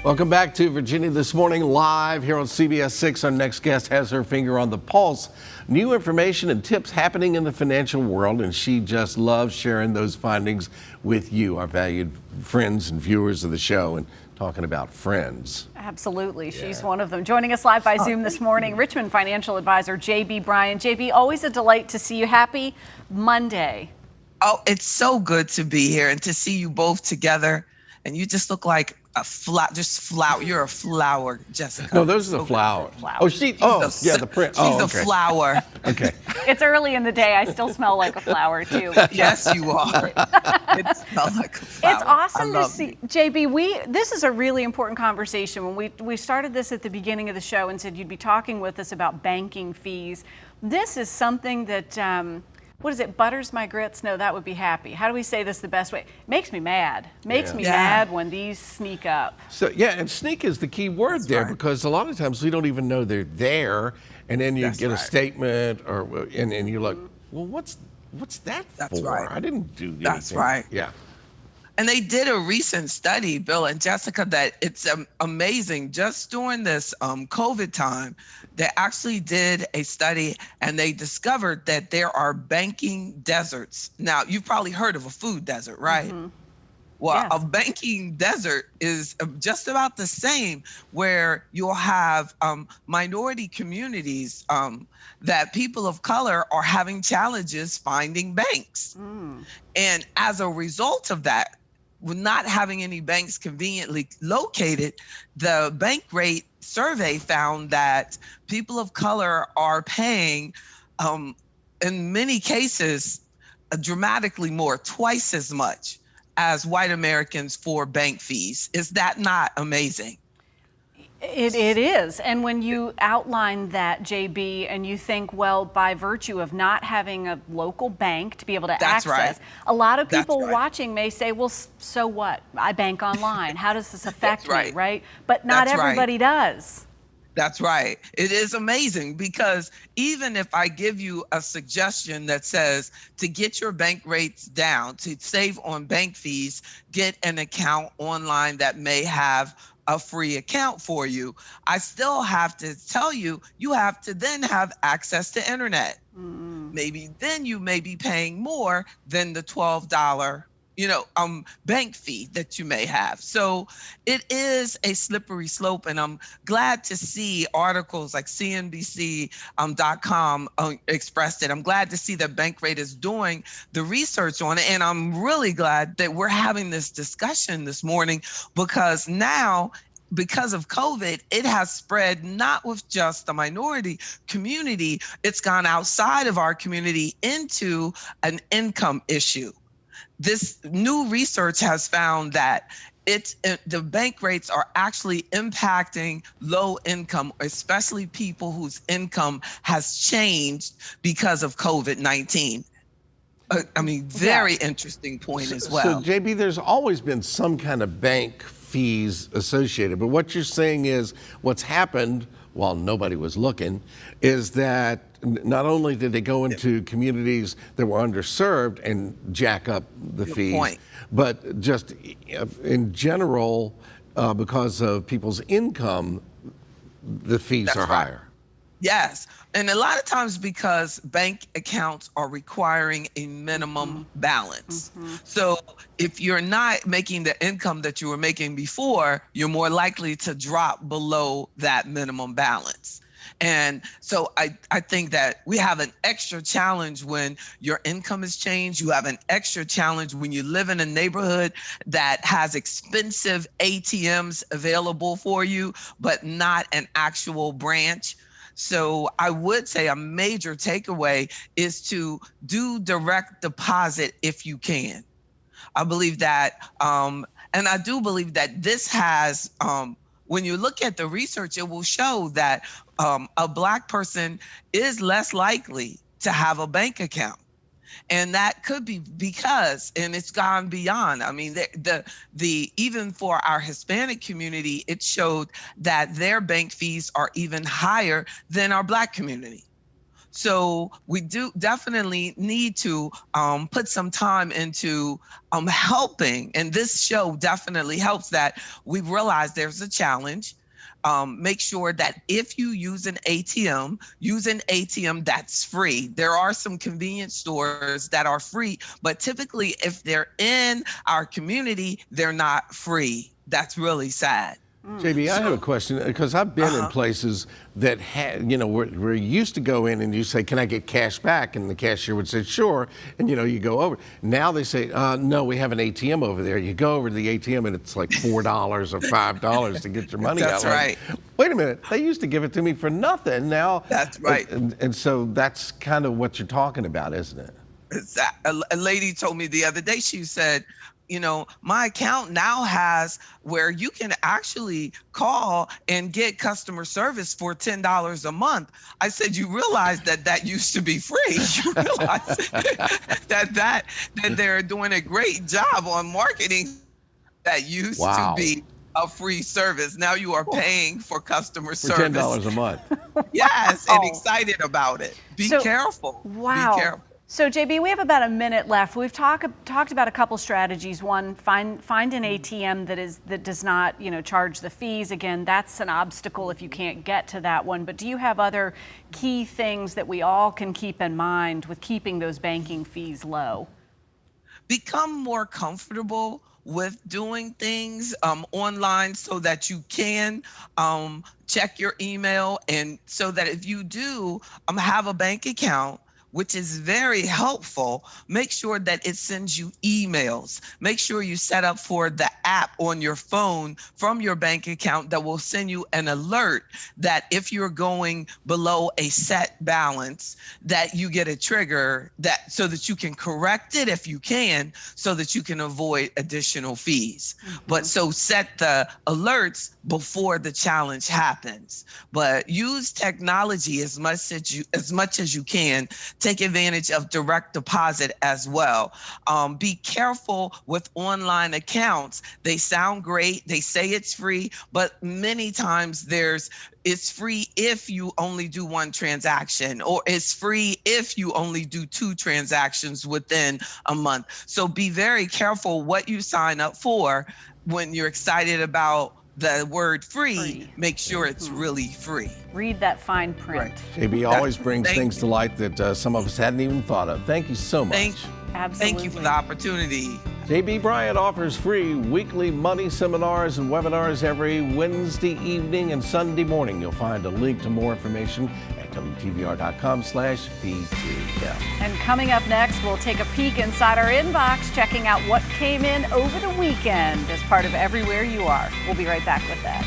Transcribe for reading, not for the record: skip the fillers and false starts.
Welcome back to Virginia This Morning, live here on CBS 6. Our next guest has her finger on the pulse. New information and tips happening in the financial world, and she just loves sharing those findings with you, our valued friends and viewers of the show, and talking about friends. Absolutely. She's one of them. Joining us live by Zoom this morning, Richmond financial advisor JB Bryan. JB, always a delight to see you. Happy Monday. Oh, it's so good to be here and to see you both together. And you just look like a flower. You're a flower, Jessica. No, those are the flowers. Oh, the print. She's a flower. Okay. It's early in the day. I still smell like a flower, too. Yes, you are. It smells like a flower. It's awesome to see, JB. This is a really important conversation. When we started this at the beginning of the show and said you'd be talking with us about banking fees, this is something that what is it, butters my grits? No, that would be happy. How do we say this the best way? Makes me mad. Makes me mad when these sneak up. So, and sneak is the key word there, because a lot of times we don't even know they're there, and then you get a statement, and you're like, well, what's that for? Right. I didn't do anything. That's right. Yeah. And they did a recent study, Bill and Jessica, that it's amazing. Just during this COVID time, they actually did a study and they discovered that there are banking deserts. Now, you've probably heard of a food desert, right? Mm-hmm. Well, a banking desert is just about the same, where you'll have minority communities that people of color are having challenges finding banks. And as a result of that, with not having any banks conveniently located, the bank rate survey found that people of color are paying, in many cases, dramatically more, twice as much as white Americans for bank fees. Is that not amazing? It is. And when you outline that, JB, and you think, well, by virtue of not having a local bank to be able to access, a lot of people watching may say, well, so what? I bank online. How does this affect me, right? But not everybody does. That's right. It is amazing, because even if I give you a suggestion that says to get your bank rates down, to save on bank fees, get an account online that may have a free account for you, I still have to tell you, you have to then have access to internet. Maybe then you may be paying more than the $12 bank fee that you may have. So it is a slippery slope, and I'm glad to see articles like CNBC.com expressed it. I'm glad to see that Bankrate is doing the research on it, and I'm really glad that we're having this discussion this morning, because now, because of COVID, it has spread not with just the minority community, it's gone outside of our community into an income issue. This new research has found that the bank rates are actually impacting low income, especially people whose income has changed because of COVID-19. I mean, very interesting point as well. So, JB, there's always been some kind of bank fees associated, but what you're saying is what's happened while nobody was looking is that not only did they go into communities that were underserved and jack up the fees, but just in general, because of people's income, the fees are higher. Yes. And a lot of times because bank accounts are requiring a minimum balance. So if you're not making the income that you were making before, you're more likely to drop below that minimum balance. And so I think that we have an extra challenge when your income has changed. You have an extra challenge when you live in a neighborhood that has expensive ATMs available for you, but not an actual branch. So I would say a major takeaway is to do direct deposit if you can. I believe that, and I do believe that this has, when you look at the research, it will show that a Black person is less likely to have a bank account. And that could be because, and it's gone beyond. I mean, the even for our Hispanic community, it showed that their bank fees are even higher than our Black community. So we do definitely need to put some time into helping. And this show definitely helps that. We realize there's a challenge. Make sure that if you use an ATM that's free. There are some convenience stores that are free, but typically if they're in our community, they're not free. That's really sad. JB, I have a question because I've been in places that had, where you used to go in and you say, "Can I get cash back?" And the cashier would say, "Sure." And you go over. Now they say, "No, we have an ATM over there." You go over to the ATM and it's like $4 or $5 to get your money out. That's right. Wait a minute, they used to give it to me for nothing. Now that's right. And so that's kind of what you're talking about, isn't it? A lady told me the other day. She said, my account now has where you can actually call and get customer service for $10 a month. I said, you realize that used to be free. You realize that they're doing a great job on marketing that used to be a free service. Now you are paying for customer service. For $10 a month. Yes, and excited about it. Be careful. Wow. Be careful. So JB, we have about a minute left. We've talked about a couple strategies. One, find an ATM that does not charge the fees. Again, that's an obstacle if you can't get to that one. But do you have other key things that we all can keep in mind with keeping those banking fees low? Become more comfortable with doing things online so that you can check your email, and so that if you do have a bank account, which is very helpful, make sure that it sends you emails. Make sure you set up for the app on your phone from your bank account that will send you an alert that if you're going below a set balance, that you get a trigger so that you can correct it if you can, so that you can avoid additional fees. But so set the alerts before the challenge happens. But use technology as much as you can. Take advantage of direct deposit as well. Be careful with online accounts. They sound great. They say it's free, but many times it's free if you only do one transaction, or it's free if you only do 2 transactions within a month. So be very careful what you sign up for. When you're excited about the word free, make sure it's really free. Read that fine print. Right. JB always brings things to light that some of us hadn't even thought of. Thank you so much. Absolutely. Thank you for the opportunity. JB Bryan offers free weekly money seminars and webinars every Wednesday evening and Sunday morning. You'll find a link to more information at WTVR.com/PTL. And coming up next, we'll take a peek inside our inbox, checking out what came in over the weekend as part of Everywhere You Are. We'll be right back with that.